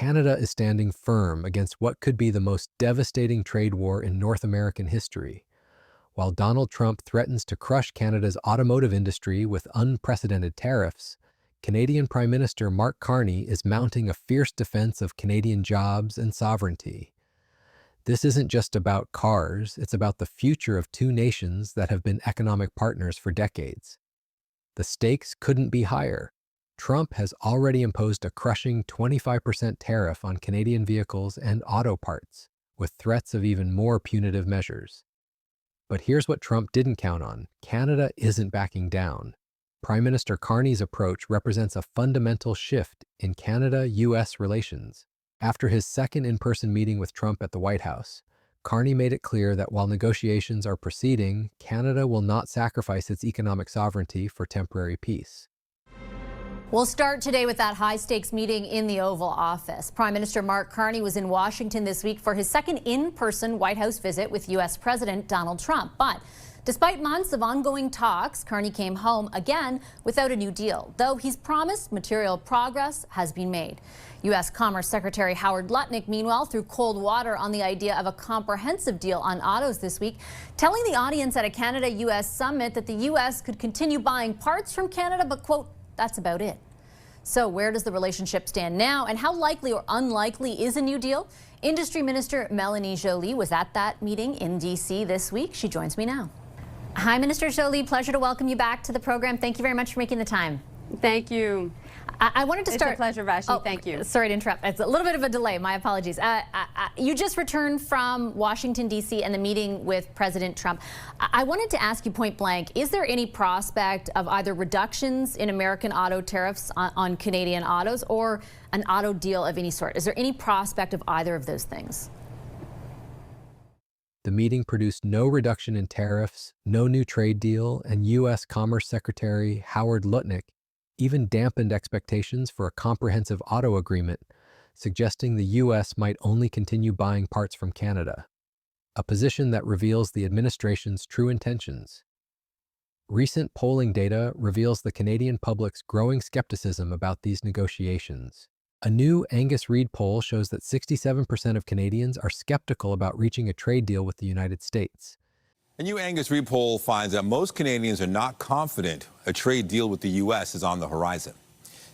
Canada is standing firm against what could be the most devastating trade war in North American history. While Donald Trump threatens to crush Canada's automotive industry with unprecedented tariffs, Canadian Prime Minister Mark Carney is mounting a fierce defense of Canadian jobs and sovereignty. This isn't just about cars, it's about the future of two nations that have been economic partners for decades. The stakes couldn't be higher. Trump has already imposed a crushing 25% tariff on Canadian vehicles and auto parts, with threats of even more punitive measures. But here's what Trump didn't count on. Canada isn't backing down. Prime Minister Carney's approach represents a fundamental shift in Canada-US relations. After his second in-person meeting with Trump at the White House, Carney made it clear that while negotiations are proceeding, Canada will not sacrifice its economic sovereignty for temporary peace. We'll start today with that high-stakes meeting in the Oval Office. Prime Minister Mark Carney was in Washington this week for his second in-person White House visit with U.S. President Donald Trump. But despite months of ongoing talks, Carney came home again without a new deal, though he's promised material progress has been made. U.S. Commerce Secretary Howard Lutnick, meanwhile, threw cold water on the idea of a comprehensive deal on autos this week, telling the audience at a Canada-U.S. summit that the U.S. could continue buying parts from Canada, but, quote, that's about it. So where does the relationship stand now, and how likely or unlikely is a new deal? Industry Minister Mélanie Joly was at that meeting in D.C. this week. She joins me now. Hi, Minister Joly. Pleasure to welcome you back to the program. Thank you very much for making the time. Thank you. I wanted to start. It's a pleasure, Vashi. Thank you. Sorry to interrupt. It's a little bit of a delay. My apologies. You just returned from Washington, D.C. and the meeting with President Trump. I wanted to ask you point blank, is there any prospect of either reductions in American auto tariffs on Canadian autos or an auto deal of any sort? Is there any prospect of either of those things? The meeting produced no reduction in tariffs, no new trade deal, and U.S. Commerce Secretary Howard Lutnick even dampened expectations for a comprehensive auto agreement, suggesting the U.S. might only continue buying parts from Canada, a position that reveals the administration's true intentions. Recent polling data reveals the Canadian public's growing skepticism about these negotiations. A new Angus Reid poll shows that 67% of Canadians are skeptical about reaching a trade deal with the United States. A new Angus Reid poll finds that most Canadians are not confident a trade deal with the U.S. is on the horizon.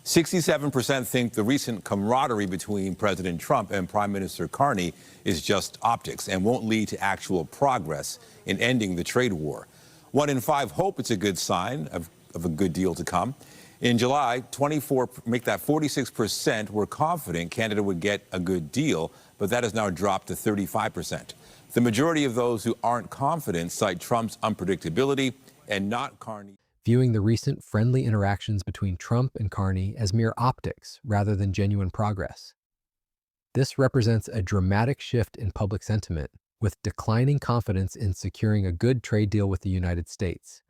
67% think the recent camaraderie between President Trump and Prime Minister Carney is just optics and won't lead to actual progress in ending the trade war. 1 in 5 hope it's a good sign of a good deal to come. In July, 46% were confident Canada would get a good deal, but that has now dropped to 35%. The majority of those who aren't confident cite Trump's unpredictability and not Carney. Viewing the recent friendly interactions between Trump and Carney as mere optics rather than genuine progress. This represents a dramatic shift in public sentiment, with declining confidence in securing a good trade deal with the United States.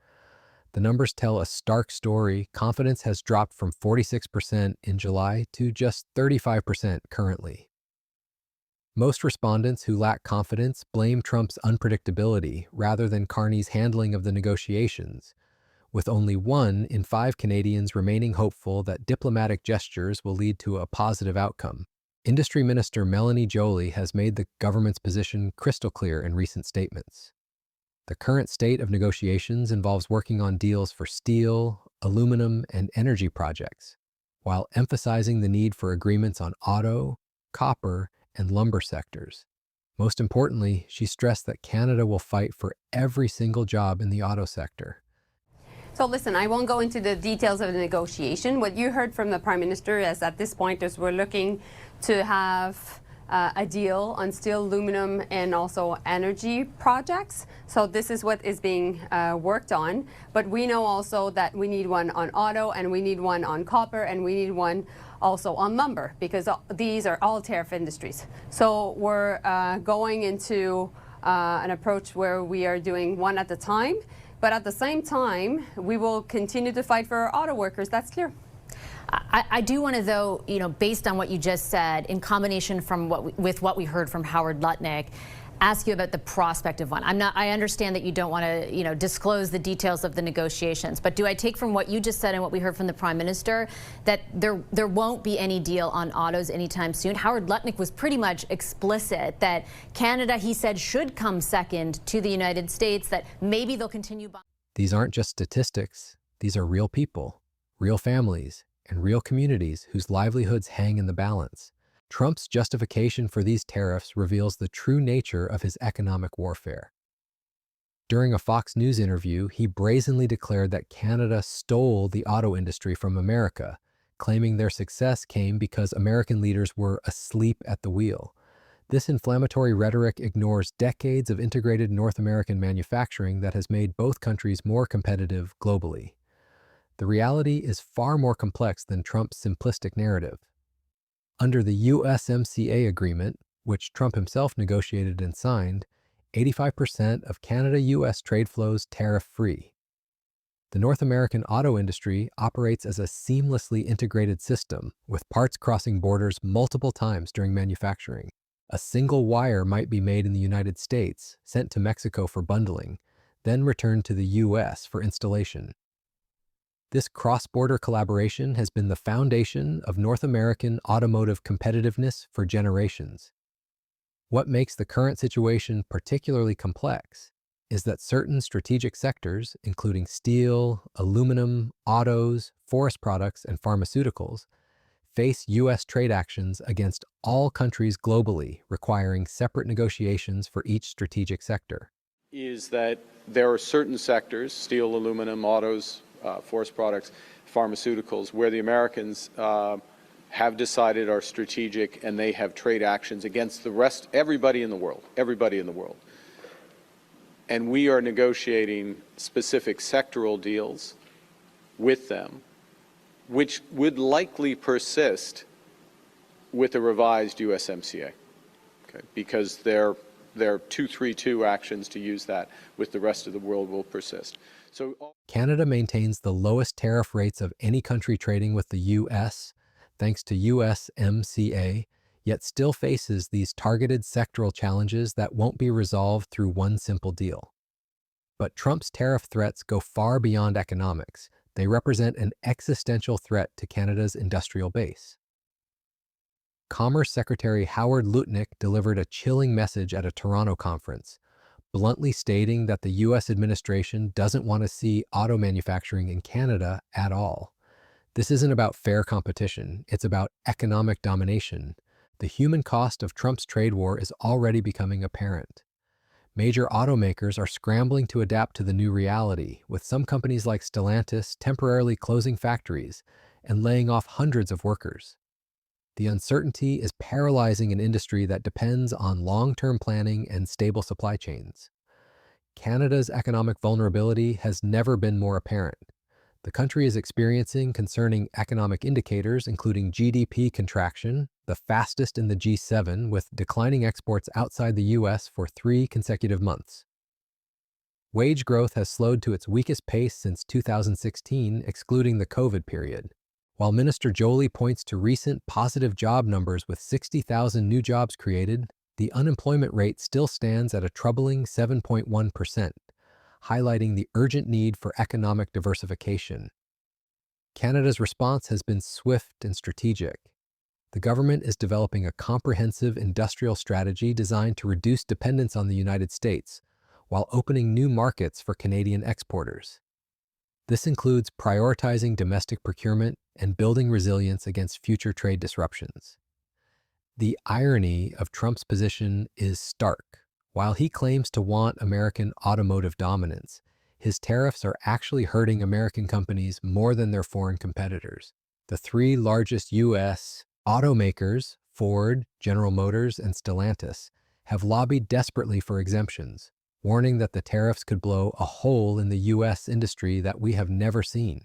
The numbers tell a stark story. Confidence has dropped from 46% in July to just 35% currently. Most respondents who lack confidence blame Trump's unpredictability rather than Carney's handling of the negotiations, with only 1 in 5 Canadians remaining hopeful that diplomatic gestures will lead to a positive outcome. Industry Minister Mélanie Joly has made the government's position crystal clear in recent statements. The current state of negotiations involves working on deals for steel, aluminum, and energy projects, while emphasizing the need for agreements on auto, copper, and lumber sectors. Most importantly, she stressed that Canada will fight for every single job in the auto sector. So listen, I won't go into the details of the negotiation. What you heard from the Prime Minister is at this point is we're looking to have a deal on steel, aluminum, and also energy projects. So this is what is being worked on. But we know also that we need one on auto, and we need one on copper, and we need one also on lumber, because these are all tariff industries. So we're going into an approach where we are doing one at a time. But at the same time, we will continue to fight for our auto workers. That's clear. I do want to, though, based on what you just said, in combination with what we heard from Howard Lutnick, ask you about the prospect of one. I understand that you don't want to, disclose the details of the negotiations, but do I take from what you just said and what we heard from the Prime Minister that there won't be any deal on autos anytime soon? Howard Lutnick was pretty much explicit that Canada, he said, should come second to the United States, that maybe they'll continue buying. These aren't just statistics. These are real people, real families, and real communities whose livelihoods hang in the balance. Trump's justification for these tariffs reveals the true nature of his economic warfare. During a Fox News interview, he brazenly declared that Canada stole the auto industry from America, claiming their success came because American leaders were asleep at the wheel. This inflammatory rhetoric ignores decades of integrated North American manufacturing that has made both countries more competitive globally. The reality is far more complex than Trump's simplistic narrative. Under the USMCA agreement, which Trump himself negotiated and signed, 85% of Canada-US trade flows tariff-free. The North American auto industry operates as a seamlessly integrated system, with parts crossing borders multiple times during manufacturing. A single wire might be made in the United States, sent to Mexico for bundling, then returned to the US for installation. This cross-border collaboration has been the foundation of North American automotive competitiveness for generations. What makes the current situation particularly complex is that certain strategic sectors, including steel, aluminum, autos, forest products, and pharmaceuticals, face U.S. trade actions against all countries globally, requiring separate negotiations for each strategic sector. Is that there are certain sectors, steel, aluminum, autos, forest products, pharmaceuticals, where the Americans have decided are strategic and they have trade actions against the rest, everybody in the world. And we are negotiating specific sectoral deals with them, which would likely persist with a revised USMCA, okay? Because their 232 actions, to use that, with the rest of the world will persist. So Canada maintains the lowest tariff rates of any country trading with the U.S., thanks to USMCA, yet still faces these targeted sectoral challenges that won't be resolved through one simple deal. But Trump's tariff threats go far beyond economics. They represent an existential threat to Canada's industrial base. Commerce Secretary Howard Lutnick delivered a chilling message at a Toronto conference, bluntly stating that the U.S. administration doesn't want to see auto manufacturing in Canada at all. This isn't about fair competition, it's about economic domination. The human cost of Trump's trade war is already becoming apparent. Major automakers are scrambling to adapt to the new reality, with some companies like Stellantis temporarily closing factories and laying off hundreds of workers. The uncertainty is paralyzing an industry that depends on long-term planning and stable supply chains. Canada's economic vulnerability has never been more apparent. The country is experiencing concerning economic indicators, including GDP contraction, the fastest in the G7, with declining exports outside the U.S. for 3 consecutive months. Wage growth has slowed to its weakest pace since 2016, excluding the COVID period. While Minister Joly points to recent positive job numbers with 60,000 new jobs created, the unemployment rate still stands at a troubling 7.1%, highlighting the urgent need for economic diversification. Canada's response has been swift and strategic. The government is developing a comprehensive industrial strategy designed to reduce dependence on the United States, while opening new markets for Canadian exporters. This includes prioritizing domestic procurement and building resilience against future trade disruptions. The irony of Trump's position is stark. While he claims to want American automotive dominance, his tariffs are actually hurting American companies more than their foreign competitors. The 3 largest U.S. automakers, Ford, General Motors, and Stellantis, have lobbied desperately for exemptions, warning that the tariffs could blow a hole in the U.S. industry that we have never seen.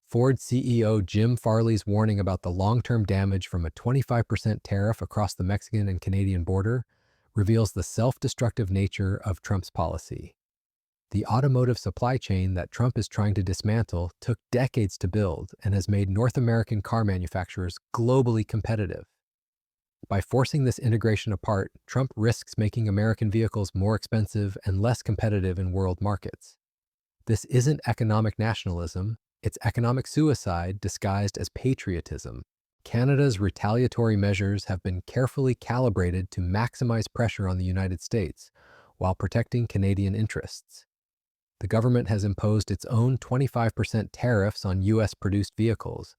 Ford CEO Jim Farley's warning about the long-term damage from a 25% tariff across the Mexican and Canadian border reveals the self-destructive nature of Trump's policy. The automotive supply chain that Trump is trying to dismantle took decades to build and has made North American car manufacturers globally competitive. By forcing this integration apart, Trump risks making American vehicles more expensive and less competitive in world markets. This isn't economic nationalism, it's economic suicide disguised as patriotism. Canada's retaliatory measures have been carefully calibrated to maximize pressure on the United States while protecting Canadian interests. The government has imposed its own 25% tariffs on U.S.-produced vehicles.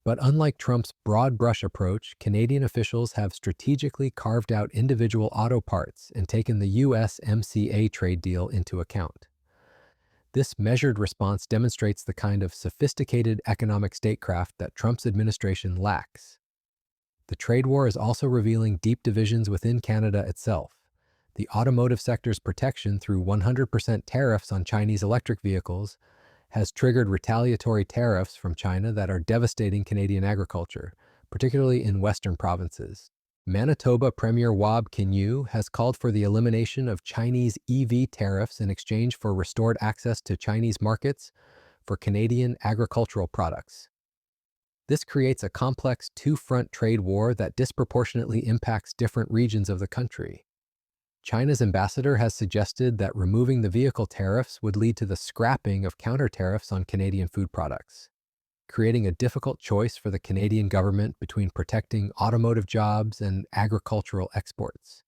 But unlike Trump's broad brush approach, Canadian officials have strategically carved out individual auto parts and taken the USMCA trade deal into account. This measured response demonstrates the kind of sophisticated economic statecraft that Trump's administration lacks. The trade war is also revealing deep divisions within Canada itself. The automotive sector's protection through 100% tariffs on Chinese electric vehicles has triggered retaliatory tariffs from China that are devastating Canadian agriculture, particularly in western provinces. Manitoba Premier Wab Kinyu has called for the elimination of Chinese EV tariffs in exchange for restored access to Chinese markets for Canadian agricultural products. This creates a complex two-front trade war that disproportionately impacts different regions of the country. China's ambassador has suggested that removing the vehicle tariffs would lead to the scrapping of counter-tariffs on Canadian food products, creating a difficult choice for the Canadian government between protecting automotive jobs and agricultural exports.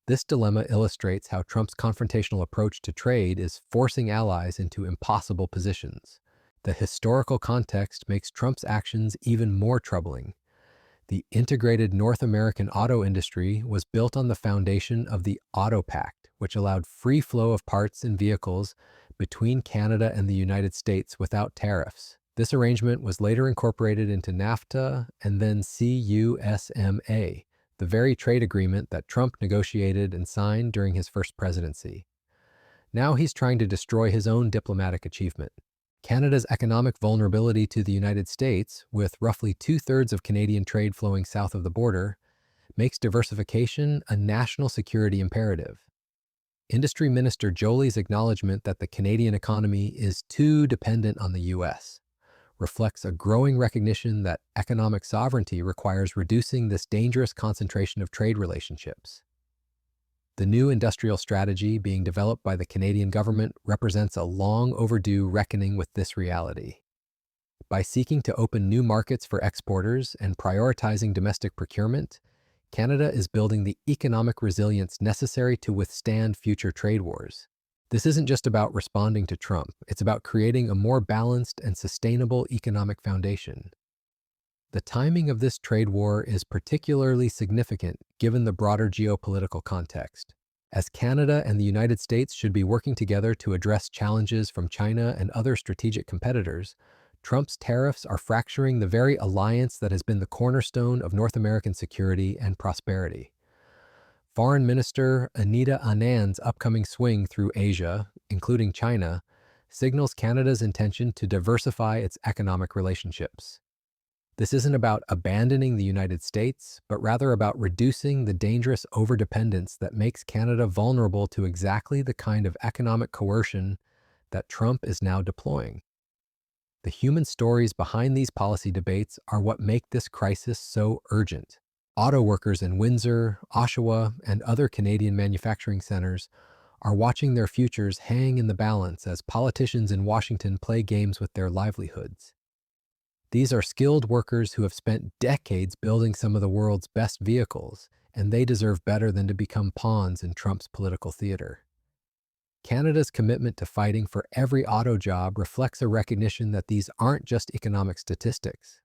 This dilemma illustrates how Trump's confrontational approach to trade is forcing allies into impossible positions. The historical context makes Trump's actions even more troubling. The integrated North American auto industry was built on the foundation of the Auto Pact, which allowed free flow of parts and vehicles between Canada and the United States without tariffs. This arrangement was later incorporated into NAFTA and then CUSMA, the very trade agreement that Trump negotiated and signed during his first presidency. Now he's trying to destroy his own diplomatic achievement. Canada's economic vulnerability to the United States, with roughly two-thirds of Canadian trade flowing south of the border, makes diversification a national security imperative. Industry Minister Jolie's acknowledgement that the Canadian economy is too dependent on the U.S. reflects a growing recognition that economic sovereignty requires reducing this dangerous concentration of trade relationships. The new industrial strategy being developed by the Canadian government represents a long overdue reckoning with this reality. By seeking to open new markets for exporters and prioritizing domestic procurement, Canada is building the economic resilience necessary to withstand future trade wars. This isn't just about responding to Trump, it's about creating a more balanced and sustainable economic foundation. The timing of this trade war is particularly significant given the broader geopolitical context, as Canada and the United States should be working together to address challenges from China and other strategic competitors. Trump's tariffs are fracturing the very alliance that has been the cornerstone of North American security and prosperity. Foreign Minister Anita Anand's upcoming swing through Asia, including China, signals Canada's intention to diversify its economic relationships. This isn't about abandoning the United States, but rather about reducing the dangerous overdependence that makes Canada vulnerable to exactly the kind of economic coercion that Trump is now deploying. The human stories behind these policy debates are what make this crisis so urgent. Auto workers in Windsor, Oshawa, and other Canadian manufacturing centers are watching their futures hang in the balance as politicians in Washington play games with their livelihoods. These are skilled workers who have spent decades building some of the world's best vehicles, and they deserve better than to become pawns in Trump's political theater. Canada's commitment to fighting for every auto job reflects a recognition that these aren't just economic statistics.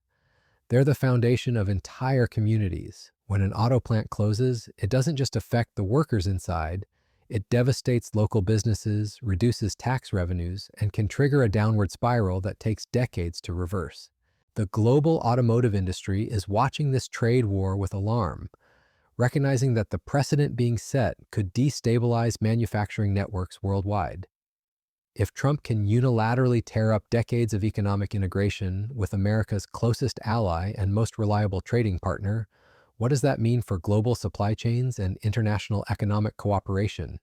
They're the foundation of entire communities. When an auto plant closes, it doesn't just affect the workers inside, it devastates local businesses, reduces tax revenues, and can trigger a downward spiral that takes decades to reverse. The global automotive industry is watching this trade war with alarm, recognizing that the precedent being set could destabilize manufacturing networks worldwide. If Trump can unilaterally tear up decades of economic integration with America's closest ally and most reliable trading partner, what does that mean for global supply chains and international economic cooperation?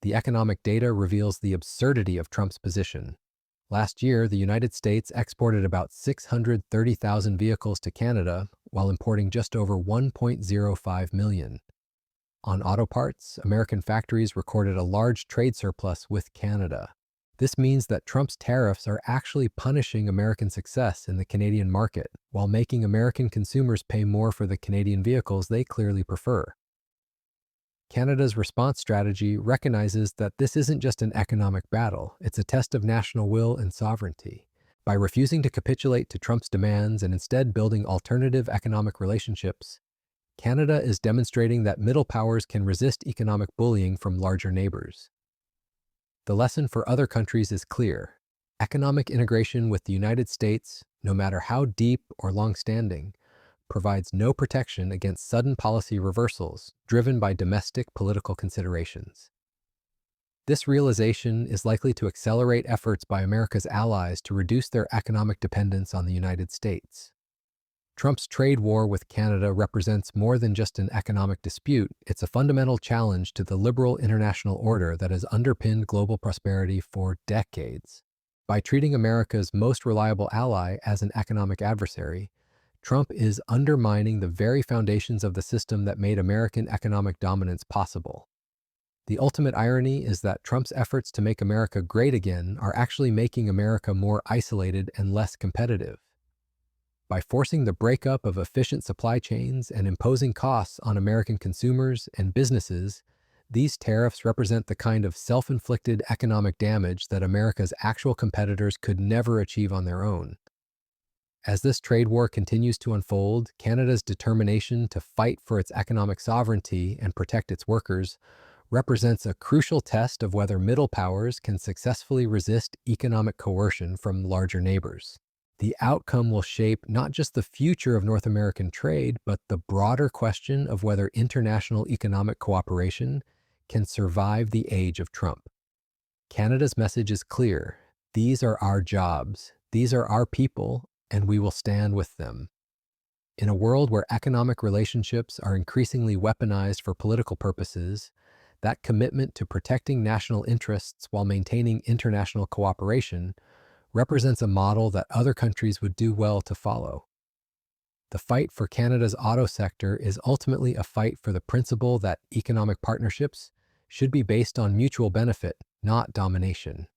The economic data reveals the absurdity of Trump's position. Last year, the United States exported about 630,000 vehicles to Canada while importing just over 1.05 million. On auto parts, American factories recorded a large trade surplus with Canada. This means that Trump's tariffs are actually punishing American success in the Canadian market, while making American consumers pay more for the Canadian vehicles they clearly prefer. Canada's response strategy recognizes that this isn't just an economic battle, it's a test of national will and sovereignty. By refusing to capitulate to Trump's demands and instead building alternative economic relationships, Canada is demonstrating that middle powers can resist economic bullying from larger neighbors. The lesson for other countries is clear. Economic integration with the United States, no matter how deep or long-standing, provides no protection against sudden policy reversals driven by domestic political considerations. This realization is likely to accelerate efforts by America's allies to reduce their economic dependence on the United States. Trump's trade war with Canada represents more than just an economic dispute. It's a fundamental challenge to the liberal international order that has underpinned global prosperity for decades. By treating America's most reliable ally as an economic adversary, Trump is undermining the very foundations of the system that made American economic dominance possible. The ultimate irony is that Trump's efforts to make America great again are actually making America more isolated and less competitive. By forcing the breakup of efficient supply chains and imposing costs on American consumers and businesses, these tariffs represent the kind of self-inflicted economic damage that America's actual competitors could never achieve on their own. As this trade war continues to unfold, Canada's determination to fight for its economic sovereignty and protect its workers represents a crucial test of whether middle powers can successfully resist economic coercion from larger neighbors. The outcome will shape not just the future of North American trade, but the broader question of whether international economic cooperation can survive the age of Trump. Canada's message is clear. These are our jobs, these are our people, and we will stand with them. In a world where economic relationships are increasingly weaponized for political purposes, that commitment to protecting national interests while maintaining international cooperation represents a model that other countries would do well to follow. The fight for Canada's auto sector is ultimately a fight for the principle that economic partnerships should be based on mutual benefit, not domination.